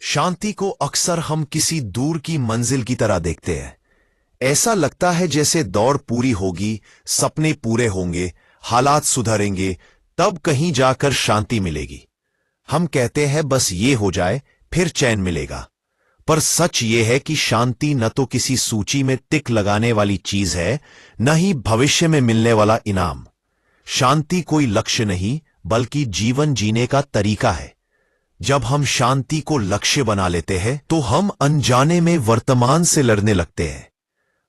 शांति को अक्सर हम किसी दूर की मंजिल की तरह देखते हैं। ऐसा लगता है जैसे दौड़ पूरी होगी, सपने पूरे होंगे, हालात सुधरेंगे, तब कहीं जाकर शांति मिलेगी। हम कहते हैं बस ये हो जाए फिर चैन मिलेगा। पर सच ये है कि शांति न तो किसी सूची में टिक लगाने वाली चीज है, न ही भविष्य में मिलने वाला इनाम। शांति कोई लक्ष्य नहीं, बल्कि जीवन जीने का तरीका है। जब हम शांति को लक्ष्य बना लेते हैं तो हम अनजाने में वर्तमान से लड़ने लगते हैं।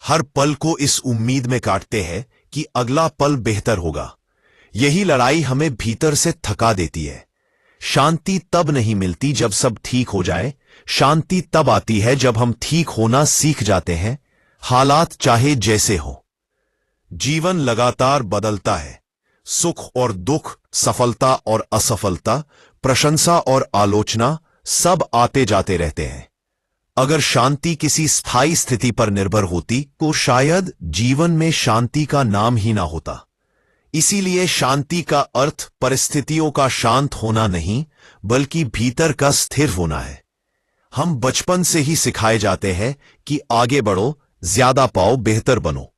हर पल को इस उम्मीद में काटते हैं कि अगला पल बेहतर होगा। यही लड़ाई हमें भीतर से थका देती है। शांति तब नहीं मिलती जब सब ठीक हो जाए। शांति तब आती है जब हम ठीक होना सीख जाते हैं, हालात चाहे जैसे हो। जीवन लगातार बदलता है। सुख और दुख, सफलता और असफलता, प्रशंसा और आलोचना, सब आते जाते रहते हैं। अगर शांति किसी स्थायी स्थिति पर निर्भर होती तो शायद जीवन में शांति का नाम ही ना होता। इसीलिए शांति का अर्थ परिस्थितियों का शांत होना नहीं, बल्कि भीतर का स्थिर होना है। हम बचपन से ही सिखाए जाते हैं कि आगे बढ़ो, ज्यादा पाओ, बेहतर बनो।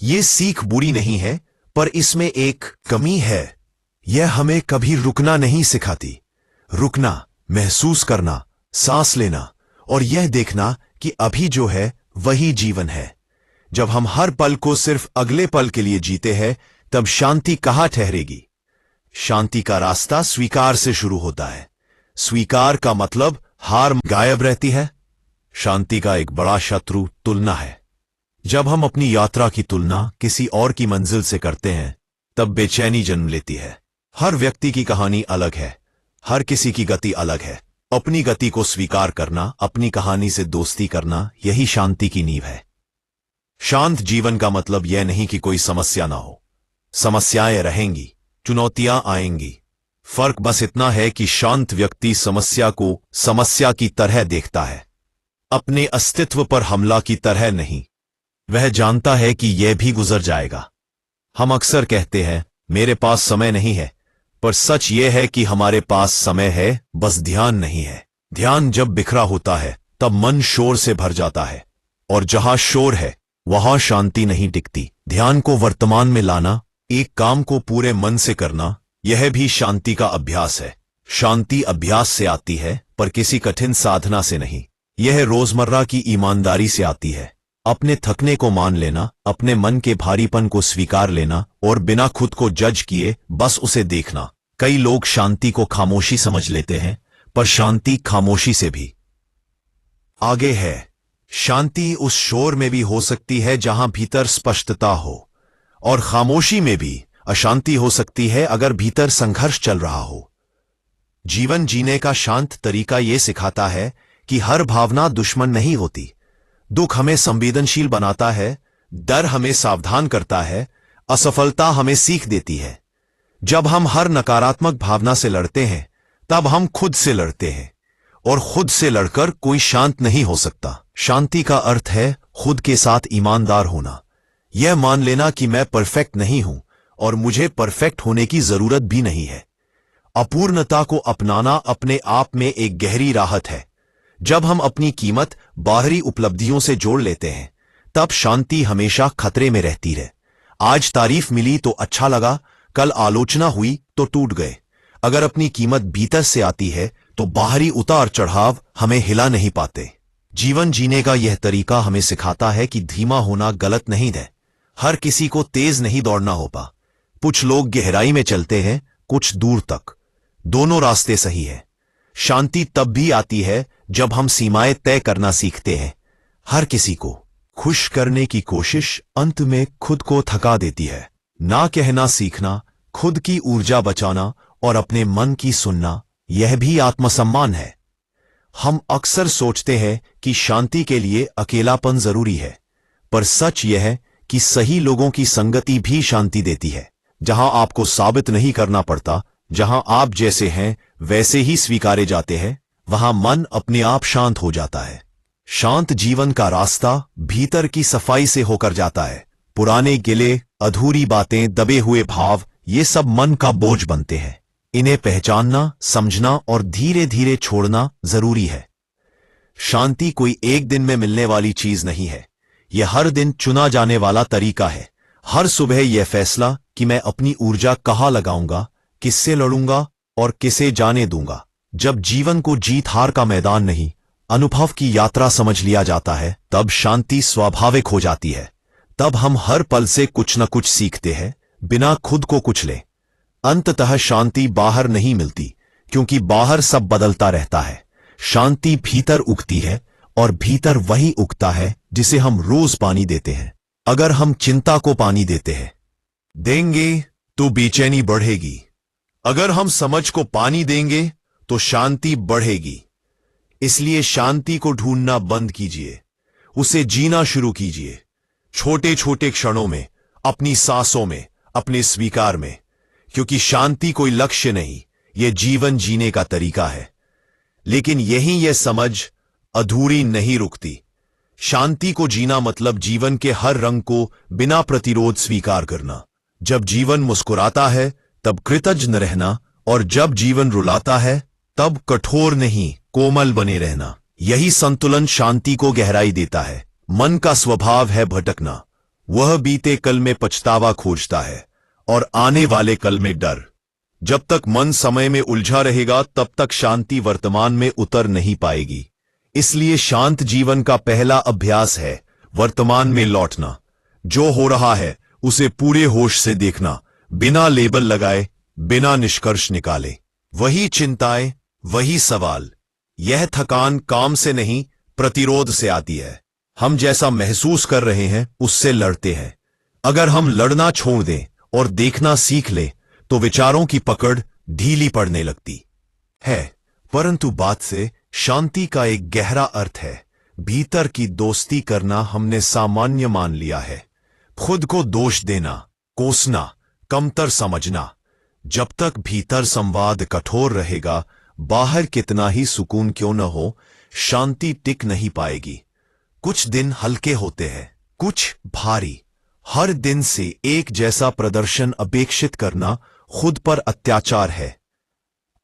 ये सीख बुरी नहीं है, पर इसमें एक कमी है। यह हमें कभी रुकना नहीं सिखाती। रुकना, महसूस करना, सांस लेना और यह देखना कि अभी जो है वही जीवन है। जब हम हर पल को सिर्फ अगले पल के लिए जीते हैं, तब शांति कहाँ ठहरेगी? शांति का रास्ता स्वीकार से शुरू होता है। स्वीकार का मतलब हार गायब रहती है। शांति का एक बड़ा शत्रु तुलना है। जब हम अपनी यात्रा की तुलना किसी और की मंजिल से करते हैं, तब बेचैनी जन्म लेती है। हर व्यक्ति की कहानी अलग है, हर किसी की गति अलग है। अपनी गति को स्वीकार करना, अपनी कहानी से दोस्ती करना, यही शांति की नींव है। शांत जीवन का मतलब यह नहीं कि कोई समस्या ना हो। समस्याएं रहेंगी, चुनौतियां आएंगी। फर्क बस इतना है कि शांत व्यक्ति समस्या को समस्या की तरह देखता है, अपने अस्तित्व पर हमला की तरह नहीं। वह जानता है कि यह भी गुजर जाएगा। हम अक्सर कहते हैं मेरे पास समय नहीं है, पर सच यह है कि हमारे पास समय है, बस ध्यान नहीं है। ध्यान जब बिखरा होता है तब मन शोर से भर जाता है, और जहां शोर है वहां शांति नहीं टिकती। ध्यान को वर्तमान में लाना, एक काम को पूरे मन से करना, यह भी शांति का अभ्यास है। शांति अभ्यास से आती है, पर किसी कठिन साधना से नहीं। यह रोजमर्रा की ईमानदारी से आती है। अपने थकने को मान लेना, अपने मन के भारीपन को स्वीकार लेना और बिना खुद को जज किए बस उसे देखना। कई लोग शांति को खामोशी समझ लेते हैं, पर शांति खामोशी से भी आगे है। शांति उस शोर में भी हो सकती है जहां भीतर स्पष्टता हो, और खामोशी में भी अशांति हो सकती है अगर भीतर संघर्ष चल रहा हो। जीवन जीने का शांत तरीका यह सिखाता है कि हर भावना दुश्मन नहीं होती। दुख हमें संवेदनशील बनाता है, डर हमें सावधान करता है, असफलता हमें सीख देती है। जब हम हर नकारात्मक भावना से लड़ते हैं, तब हम खुद से लड़ते हैं, और खुद से लड़कर कोई शांत नहीं हो सकता। शांति का अर्थ है खुद के साथ ईमानदार होना। यह मान लेना कि मैं परफेक्ट नहीं हूं और मुझे परफेक्ट होने की जरूरत भी नहीं है। अपूर्णता को अपनाना अपने आप में एक गहरी राहत है। जब हम अपनी कीमत बाहरी उपलब्धियों से जोड़ लेते हैं, तब शांति हमेशा खतरे में रहती है। आज तारीफ मिली तो अच्छा लगा, कल आलोचना हुई तो टूट गए। अगर अपनी कीमत भीतर से आती है तो बाहरी उतार चढ़ाव हमें हिला नहीं पाते। जीवन जीने का यह तरीका हमें सिखाता है कि धीमा होना गलत नहीं है। हर किसी को तेज नहीं दौड़ना होगा। कुछ लोग गहराई में चलते हैं, कुछ दूर तक। दोनों रास्ते सही है। शांति तब भी आती है जब हम सीमाएं तय करना सीखते हैं। हर किसी को खुश करने की कोशिश अंत में खुद को थका देती है। ना कहना सीखना, खुद की ऊर्जा बचाना और अपने मन की सुनना, यह भी आत्मसम्मान है। हम अक्सर सोचते हैं कि शांति के लिए अकेलापन जरूरी है, पर सच यह है कि सही लोगों की संगति भी शांति देती है। जहां आपको साबित नहीं करना पड़ता, जहां आप जैसे हैं वैसे ही स्वीकारे जाते हैं, वहां मन अपने आप शांत हो जाता है। शांत जीवन का रास्ता भीतर की सफाई से होकर जाता है। पुराने गिले, अधूरी बातें, दबे हुए भाव, ये सब मन का बोझ बनते हैं। इन्हें पहचानना, समझना और धीरे धीरे छोड़ना जरूरी है। शांति कोई एक दिन में मिलने वाली चीज नहीं है। यह हर दिन चुना जाने वाला तरीका है। हर सुबह यह फैसला कि मैं अपनी ऊर्जा कहाँ लगाऊंगा, किससे लड़ूंगा और किसे जाने दूंगा। जब जीवन को जीत हार का मैदान नहीं, अनुभव की यात्रा समझ लिया जाता है, तब शांति स्वाभाविक हो जाती है। तब हम हर पल से कुछ न कुछ सीखते हैं, बिना खुद को कुचले। अंततः शांति बाहर नहीं मिलती, क्योंकि बाहर सब बदलता रहता है। शांति भीतर उगती है, और भीतर वही उगता है जिसे हम रोज पानी देते हैं। अगर हम चिंता को पानी देंगे तो बेचैनी बढ़ेगी। अगर हम समझ को पानी देंगे तो शांति बढ़ेगी। इसलिए शांति को ढूंढना बंद कीजिए, उसे जीना शुरू कीजिए। छोटे छोटे क्षणों में, अपनी सांसों में, अपने स्वीकार में। क्योंकि शांति कोई लक्ष्य नहीं, यह जीवन जीने का तरीका है। लेकिन यही यह समझ अधूरी नहीं रुकती। शांति को जीना मतलब जीवन के हर रंग को बिना प्रतिरोध स्वीकार करना। जब जीवन मुस्कुराता है तब कृतज्ञ रहना, और जब जीवन रुलाता है तब कठोर नहीं, कोमल बने रहना। यही संतुलन शांति को गहराई देता है। मन का स्वभाव है भटकना। वह बीते कल में पछतावा खोजता है और आने वाले कल में डर। जब तक मन समय में उलझा रहेगा, तब तक शांति वर्तमान में उतर नहीं पाएगी। इसलिए शांत जीवन का पहला अभ्यास है वर्तमान में लौटना। जो हो रहा है उसे पूरे होश से देखना, बिना लेबल लगाए, बिना निष्कर्ष निकाले। वही चिंताएं, वही सवाल। यह थकान काम से नहीं, प्रतिरोध से आती है। हम जैसा महसूस कर रहे हैं उससे लड़ते हैं। अगर हम लड़ना छोड़ दें और देखना सीख ले, तो विचारों की पकड़ ढीली पड़ने लगती है। परंतु बात से शांति का एक गहरा अर्थ है। भीतर की दोस्ती करना हमने सामान्य मान लिया है। खुद को दोष देना, कोसना, कमतर समझना। जब तक भीतर संवाद कठोर रहेगा, बाहर कितना ही सुकून क्यों न हो, शांति टिक नहीं पाएगी। कुछ दिन हल्के होते हैं, कुछ भारी। हर दिन से एक जैसा प्रदर्शन अपेक्षित करना खुद पर अत्याचार है।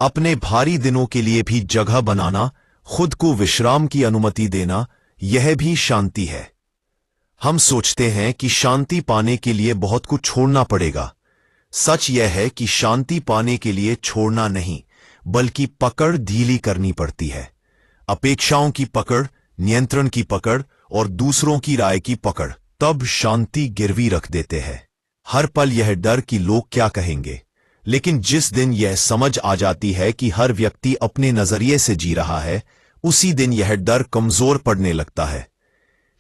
अपने भारी दिनों के लिए भी जगह बनाना, खुद को विश्राम की अनुमति देना, यह भी शांति है। हम सोचते हैं कि शांति पाने के लिए बहुत कुछ छोड़ना पड़ेगा। सच यह है कि शांति पाने के लिए छोड़ना नहीं, बल्कि पकड़ ढीली करनी पड़ती है। अपेक्षाओं की पकड़, नियंत्रण की पकड़ और दूसरों की राय की पकड़ तब शांति गिरवी रख देते हैं। हर पल यह डर कि लोग क्या कहेंगे। लेकिन जिस दिन यह समझ आ जाती है कि हर व्यक्ति अपने नजरिए से जी रहा है, उसी दिन यह डर कमजोर पड़ने लगता है।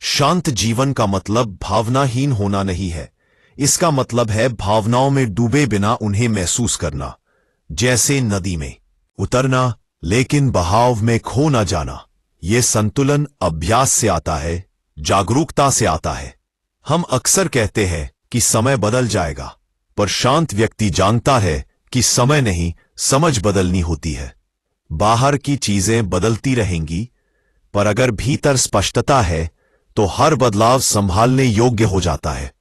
शांत जीवन का मतलब भावनाहीन होना नहीं है। इसका मतलब है भावनाओं में डूबे बिना उन्हें महसूस करना। जैसे नदी में उतरना, लेकिन बहाव में खो न जाना। यह संतुलन अभ्यास से आता है, जागरूकता से आता है। हम अक्सर कहते हैं कि समय बदल जाएगा, पर शांत व्यक्ति जानता है कि समय नहीं, समझ बदलनी होती है। बाहर की चीजें बदलती रहेंगी, पर अगर भीतर स्पष्टता है तो हर बदलाव संभालने योग्य हो जाता है।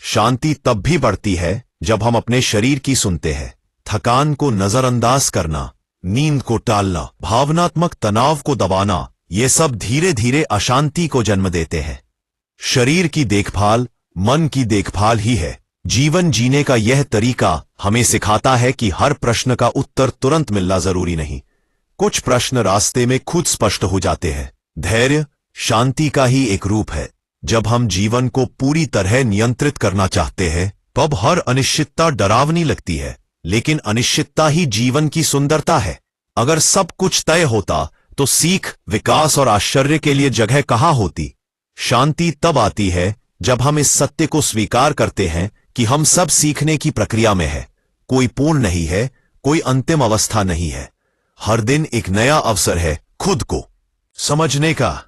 शांति तब भी बढ़ती है जब हम अपने शरीर की सुनते हैं। थकान को नजरअंदाज करना, नींद को टालना, भावनात्मक तनाव को दबाना, ये सब धीरे धीरे अशांति को जन्म देते हैं। शरीर की देखभाल मन की देखभाल ही है। जीवन जीने का यह तरीका हमें सिखाता है कि हर प्रश्न का उत्तर तुरंत मिलना जरूरी नहीं। कुछ प्रश्न रास्ते में खुद स्पष्ट हो जाते हैं। धैर्य शांति का ही एक रूप है। जब हम जीवन को पूरी तरह नियंत्रित करना चाहते हैं, तब हर अनिश्चितता डरावनी लगती है, लेकिन अनिश्चितता ही जीवन की सुंदरता है। अगर सब कुछ तय होता तो सीख, विकास और आश्चर्य के लिए जगह कहाँ होती। शांति तब आती है जब हम इस सत्य को स्वीकार करते हैं कि हम सब सीखने की प्रक्रिया में है। कोई पूर्ण नहीं है, कोई अंतिम अवस्था नहीं है। हर दिन एक नया अवसर है खुद को समझने का,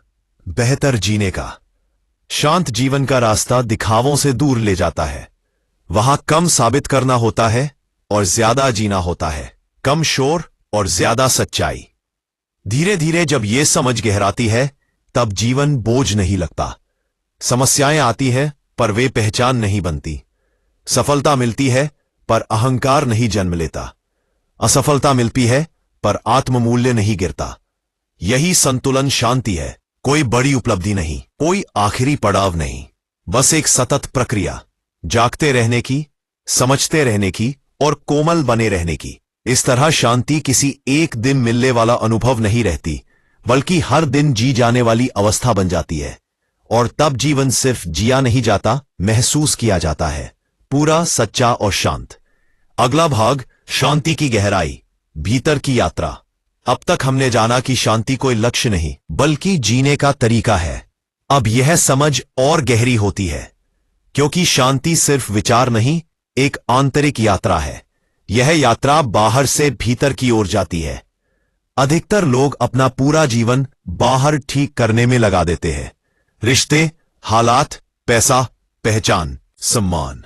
बेहतर जीने का। शांत जीवन का रास्ता दिखावों से दूर ले जाता है। वहां कम साबित करना होता है और ज्यादा जीना होता है। कम शोर और ज्यादा सच्चाई। धीरे धीरे जब यह समझ गहराती है, तब जीवन बोझ नहीं लगता। समस्याएं आती है पर वे पहचान नहीं बनती। सफलता मिलती है पर अहंकार नहीं जन्म लेता। असफलता मिलती है पर आत्ममूल्य नहीं गिरता। यही संतुलन शांति है। कोई बड़ी उपलब्धि नहीं, कोई आखिरी पड़ाव नहीं, बस एक सतत प्रक्रिया, जागते रहने की, समझते रहने की और कोमल बने रहने की। इस तरह शांति किसी एक दिन मिलने वाला अनुभव नहीं रहती, बल्कि हर दिन जी जाने वाली अवस्था बन जाती है। और तब जीवन सिर्फ जिया नहीं जाता, महसूस किया जाता है, पूरा, सच्चा और शांत। अगला भाग, शांति की गहराई, भीतर की यात्रा। अब तक हमने जाना कि शांति कोई लक्ष्य नहीं, बल्कि जीने का तरीका है। अब यह समझ और गहरी होती है, क्योंकि शांति सिर्फ विचार नहीं, एक आंतरिक यात्रा है। यह यात्रा बाहर से भीतर की ओर जाती है। अधिकतर लोग अपना पूरा जीवन बाहर ठीक करने में लगा देते हैं। रिश्ते, हालात, पैसा, पहचान, सम्मान,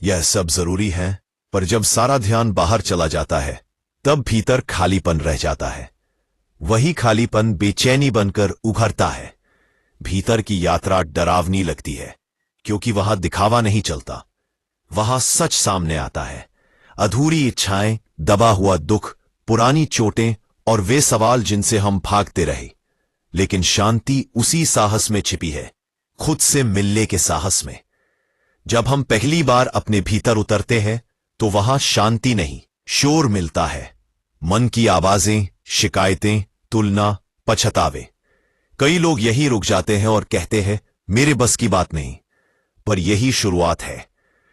यह सब जरूरी है, पर जब सारा ध्यान बाहर चला जाता है, तब भीतर खालीपन रह जाता है। वही खालीपन बेचैनी बनकर उभरता है। भीतर की यात्रा डरावनी लगती है, क्योंकि वहां दिखावा नहीं चलता, वहां सच सामने आता है। अधूरी इच्छाएं, दबा हुआ दुख, पुरानी चोटें और वे सवाल जिनसे हम भागते रहे। लेकिन शांति उसी साहस में छिपी है, खुद से मिलने के साहस में। जब हम पहली बार अपने भीतर उतरते हैं, तो वहां शांति नहीं, शोर मिलता है। मन की आवाजें, शिकायतें, तुलना, पछतावे। कई लोग यही रुक जाते हैं और कहते हैं, मेरे बस की बात नहीं। पर यही शुरुआत है।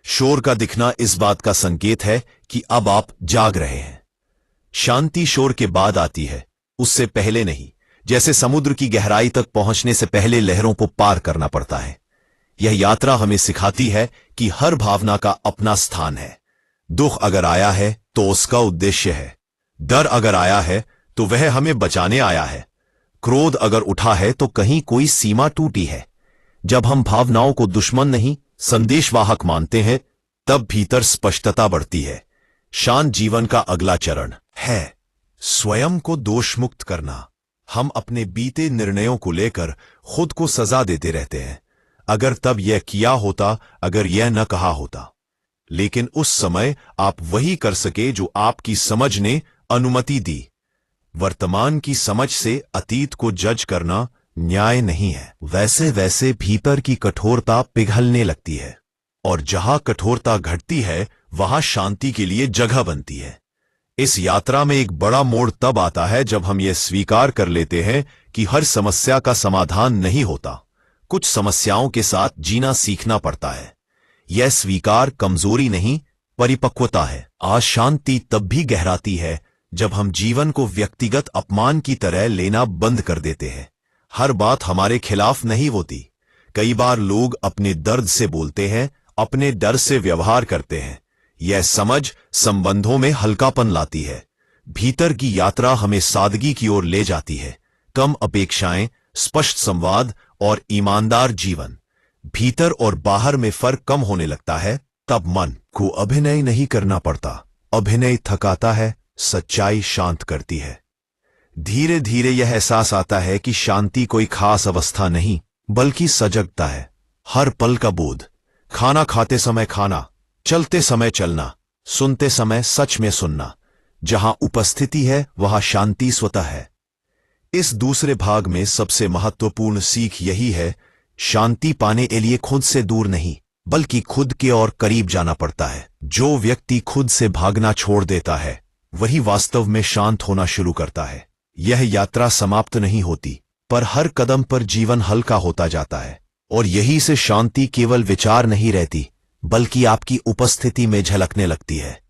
शोर का दिखना इस बात का संकेत है कि अब आप जाग रहे हैं। शांति शोर के बाद आती है, उससे पहले नहीं। जैसे समुद्र की गहराई तक पहुंचने से पहले लहरों को पार करना पड़ता है। यह यात्रा हमें सिखाती है कि हर भावना का अपना स्थान है। दुख अगर आया है तो उसका उद्देश्य है। डर अगर आया है तो वह हमें बचाने आया है। क्रोध अगर उठा है तो कहीं कोई सीमा टूटी है। जब हम भावनाओं को दुश्मन नहीं, संदेशवाहक मानते हैं, तब भीतर स्पष्टता बढ़ती है। शांत जीवन का अगला चरण है स्वयं को दोषमुक्त करना। हम अपने बीते निर्णयों को लेकर खुद को सजा देते रहते हैं। अगर तब यह किया होता, अगर यह न कहा होता। लेकिन उस समय आप वही कर सके जो आपकी समझ ने अनुमति दी। वर्तमान की समझ से अतीत को जज करना न्याय नहीं है। वैसे वैसे भीतर की कठोरता पिघलने लगती है, और जहां कठोरता घटती है, वहां शांति के लिए जगह बनती है। इस यात्रा में एक बड़ा मोड़ तब आता है जब हम यह स्वीकार कर लेते हैं कि हर समस्या का समाधान नहीं होता। कुछ समस्याओं के साथ जीना सीखना पड़ता है। यह स्वीकार कमजोरी नहीं, परिपक्वता है। आज शांति तब भी गहराती है जब हम जीवन को व्यक्तिगत अपमान की तरह लेना बंद कर देते हैं। हर बात हमारे खिलाफ नहीं होती। कई बार लोग अपने दर्द से बोलते हैं, अपने डर से व्यवहार करते हैं। यह समझ संबंधों में हल्कापन लाती है। भीतर की यात्रा हमें सादगी की ओर ले जाती है। कम अपेक्षाएं, स्पष्ट संवाद और ईमानदार जीवन। भीतर और बाहर में फर्क कम होने लगता है, तब मन को अभिनय नहीं करना पड़ता। अभिनय थकाता है, सच्चाई शांत करती है। धीरे धीरे यह एहसास आता है कि शांति कोई खास अवस्था नहीं, बल्कि सजगता है। हर पल का बोध, खाना खाते समय खाना, चलते समय चलना, सुनते समय सच में सुनना। जहां उपस्थिति है वहां शांति स्वतः है। इस दूसरे भाग में सबसे महत्वपूर्ण सीख यही है, शांति पाने के लिए खुद से दूर नहीं, बल्कि खुद के और करीब जाना पड़ता है। जो व्यक्ति खुद से भागना छोड़ देता है, वही वास्तव में शांत होना शुरू करता है। यह यात्रा समाप्त नहीं होती, पर हर कदम पर जीवन हल्का होता जाता है। और यही से शांति केवल विचार नहीं रहती, बल्कि आपकी उपस्थिति में झलकने लगती है।